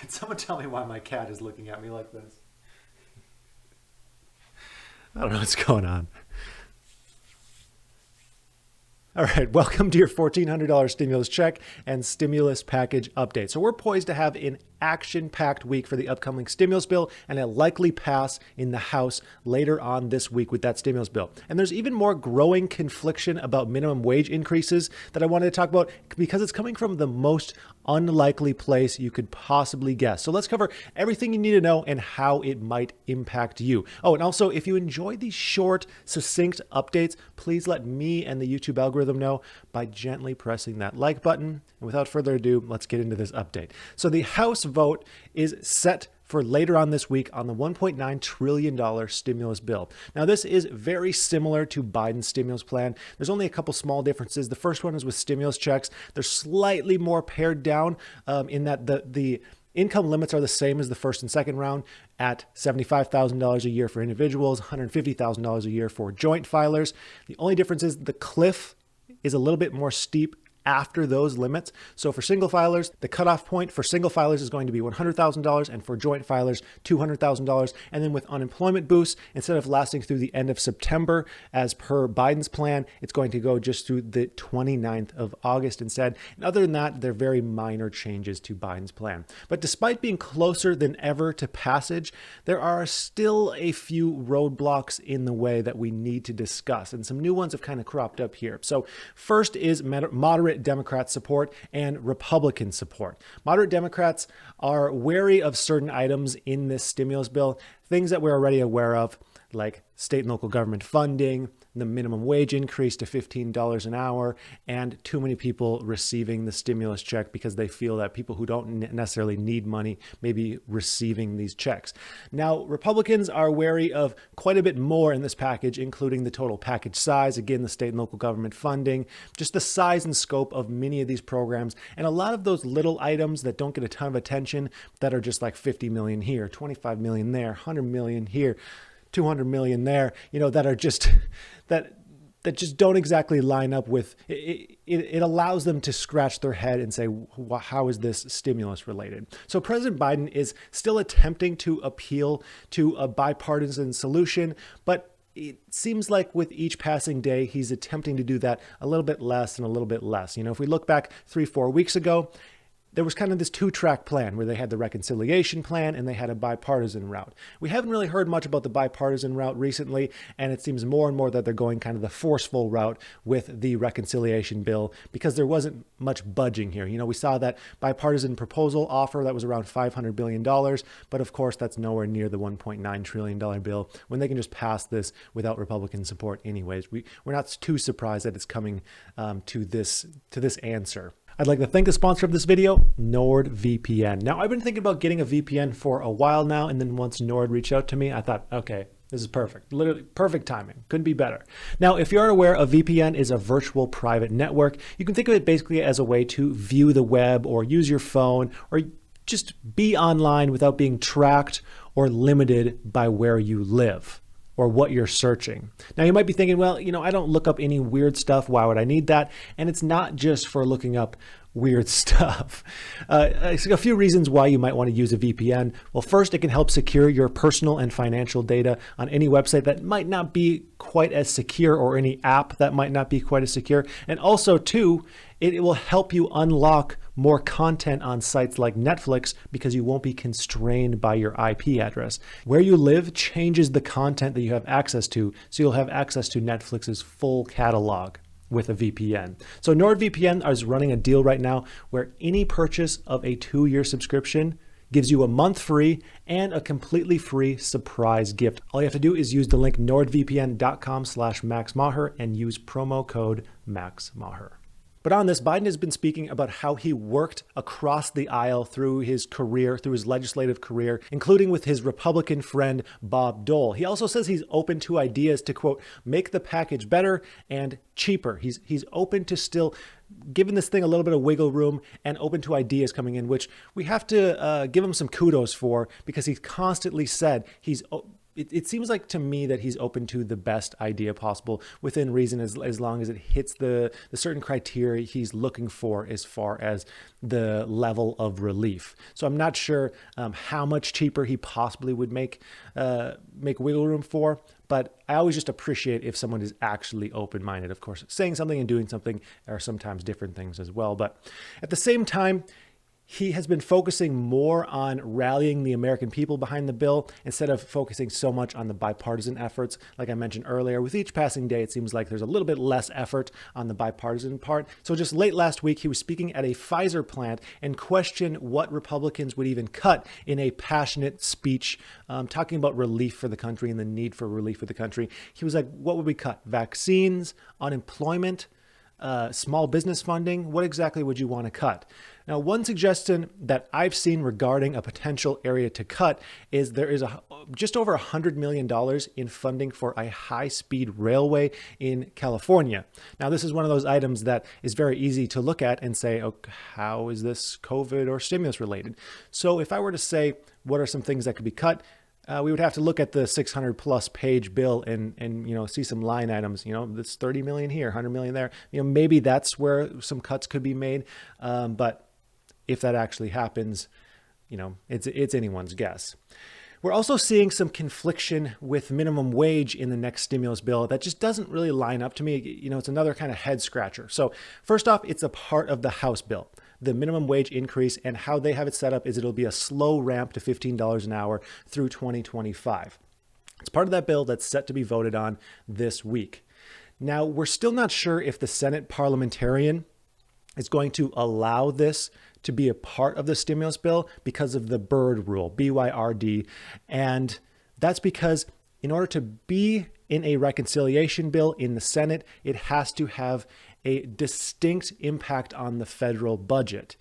Can someone tell me why my cat is looking at me like this? I don't know what's going on. All right, welcome to your $1,400 stimulus check and stimulus package update. So we're poised to have an action-packed week for the upcoming stimulus bill and a likely pass in the House later on this week with that stimulus bill. And there's even more growing confliction about minimum wage increases that I wanted to talk about because it's coming from the most unlikely place you could possibly guess. So let's cover everything you need to know and how it might impact you. Oh, and also, if you enjoy these short, succinct updates, please let me and the YouTube algorithm know by gently pressing that like button. And without further ado, let's get into this update. So the House vote is set for later on this week on the $1.9 trillion stimulus bill. Now, this is very similar to Biden's stimulus plan. There's only a couple small differences. The first one is with stimulus checks. They're slightly more pared down in that the income limits are the same as the first and second round at $75,000 a year for individuals, $150,000 a year for joint filers. The only difference is the cliff is a little bit more steep after those limits. So for single filers, the cutoff point for single filers is going to be $100,000 and for joint filers, $200,000. And then with unemployment boosts, instead of lasting through the end of September, as per Biden's plan, it's going to go just through the 29th of August instead. And other than that, they're very minor changes to Biden's plan. But despite being closer than ever to passage, there are still a few roadblocks in the way that we need to discuss. And some new ones have kind of cropped up here. So first is moderate Democrat support and Republican support. Moderate Democrats are wary of certain items in this stimulus bill, things that we're already aware of, like state and local government funding, the minimum wage increase to $15 an hour, and too many people receiving the stimulus check because they feel that people who don't necessarily need money may be receiving these checks. Now, Republicans are wary of quite a bit more in this package, including the total package size, again, the state and local government funding, just the size and scope of many of these programs, and a lot of those little items that don't get a ton of attention that are just like 50 million here, 25 million there, 100 million here, 200 million there, that are just that just don't exactly line up with it. It allows them to scratch their head and say, how is this stimulus related? So President Biden is still attempting to appeal to a bipartisan solution, but it seems like with each passing day, he's attempting to do that a little bit less and a little bit less. If we look back 3-4 weeks ago, there was kind of this two-track plan where they had the reconciliation plan and they had a bipartisan route. We haven't really heard much about the bipartisan route recently, and it seems more and more that they're going kind of the forceful route with the reconciliation bill because there wasn't much budging here. We saw that bipartisan proposal offer that was around $500 billion, but of course that's nowhere near the $1.9 trillion bill when they can just pass this without Republican support anyways. We're not too surprised that it's coming to this answer. I'd like to thank the sponsor of this video, NordVPN. Now, I've been thinking about getting a VPN for a while now, and then once Nord reached out to me, I thought, okay, this is perfect. Literally perfect timing. Couldn't be better. Now, if you aren't aware, a VPN is a virtual private network. You can think of it basically as a way to view the web or use your phone or just be online without being tracked or limited by where you live or what you're searching. Now, you might be thinking, well, I don't look up any weird stuff. Why would I need that? And it's not just for looking up weird stuff. A few reasons why you might want to use a VPN. Well, first, it can help secure your personal and financial data on any website that might not be quite as secure or any app that might not be quite as secure. And also, two, it will help you unlock more content on sites like Netflix because you won't be constrained by your IP address. Where you live changes the content that you have access to, so you'll have access to Netflix's full catalog with a VPN. So NordVPN is running a deal right now where any purchase of a 2-year subscription gives you a month free and a completely free surprise gift. All you have to do is use the link nordvpn.com/MaxMaher and use promo code MaxMaher. But on this, Biden has been speaking about how he worked across the aisle through his career, through his legislative career, including with his Republican friend, Bob Dole. He also says he's open to ideas to, quote, make the package better and cheaper. He's open to still giving this thing a little bit of wiggle room and open to ideas coming in, which we have to give him some kudos for because he's constantly said he's it seems like to me that he's open to the best idea possible within reason, as long as it hits the certain criteria he's looking for as far as the level of relief. So I'm not sure how much cheaper he possibly would make wiggle room for, but I always just appreciate if someone is actually open-minded. Of course, saying something and doing something are sometimes different things as well. But at the same time, he has been focusing more on rallying the American people behind the bill instead of focusing so much on the bipartisan efforts. Like I mentioned earlier, with each passing day, it seems like there's a little bit less effort on the bipartisan part. So just late last week, he was speaking at a Pfizer plant and questioned what Republicans would even cut in a passionate speech, talking about relief for the country and the need for relief for the country. He was like, what would we cut? Vaccines, unemployment, small business funding? What exactly would you want to cut? Now, one suggestion that I've seen regarding a potential area to cut is there is just over $100 million in funding for a high-speed railway in California. Now, this is one of those items that is very easy to look at and say, oh, how is this COVID or stimulus related? So if I were to say, what are some things that could be cut? We would have to look at the 600 plus page bill and see some line items, this 30 million here, 100 million there. Maybe that's where some cuts could be made. But if that actually happens, it's anyone's guess. We're also seeing some confliction with minimum wage in the next stimulus bill that just doesn't really line up to me. It's another kind of head scratcher. So first off, it's a part of the House bill. The minimum wage increase, and how they have it set up is it'll be a slow ramp to $15 an hour through 2025. It's part of that bill that's set to be voted on this week. Now, we're still not sure if the Senate parliamentarian is going to allow this to be a part of the stimulus bill because of the Byrd rule, B-Y-R-D. And that's because in order to be in a reconciliation bill in the Senate, it has to have a distinct impact on the federal budget.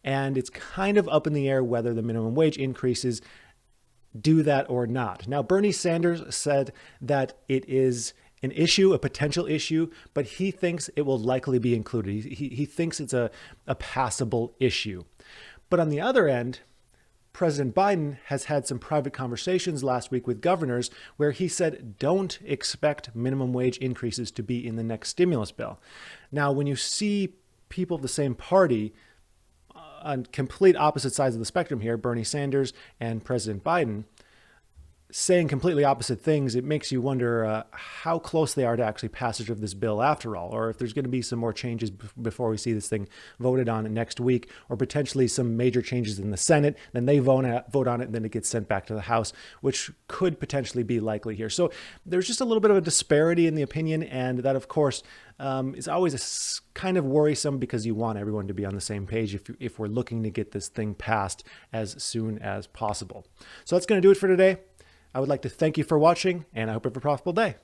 And it's kind of up in the air whether the minimum wage increases do that or not. Now, Bernie Sanders said that it is an issue, a potential issue, but he thinks it will likely be included. He thinks it's a passable issue. But on the other end, President Biden has had some private conversations last week with governors where he said, don't expect minimum wage increases to be in the next stimulus bill. Now, when you see people of the same party on complete opposite sides of the spectrum here, Bernie Sanders and President Biden, saying completely opposite things, it makes you wonder how close they are to actually passage of this bill after all, or if there's going to be some more changes before we see this thing voted on next week, or potentially some major changes in the Senate, then they vote on it, and then it gets sent back to the House, which could potentially be likely here. So there's just a little bit of a disparity in the opinion, and that, of course, is always kind of worrisome because you want everyone to be on the same page if we're looking to get this thing passed as soon as possible. So that's going to do it for today. I would like to thank you for watching, and I hope you have a profitable day.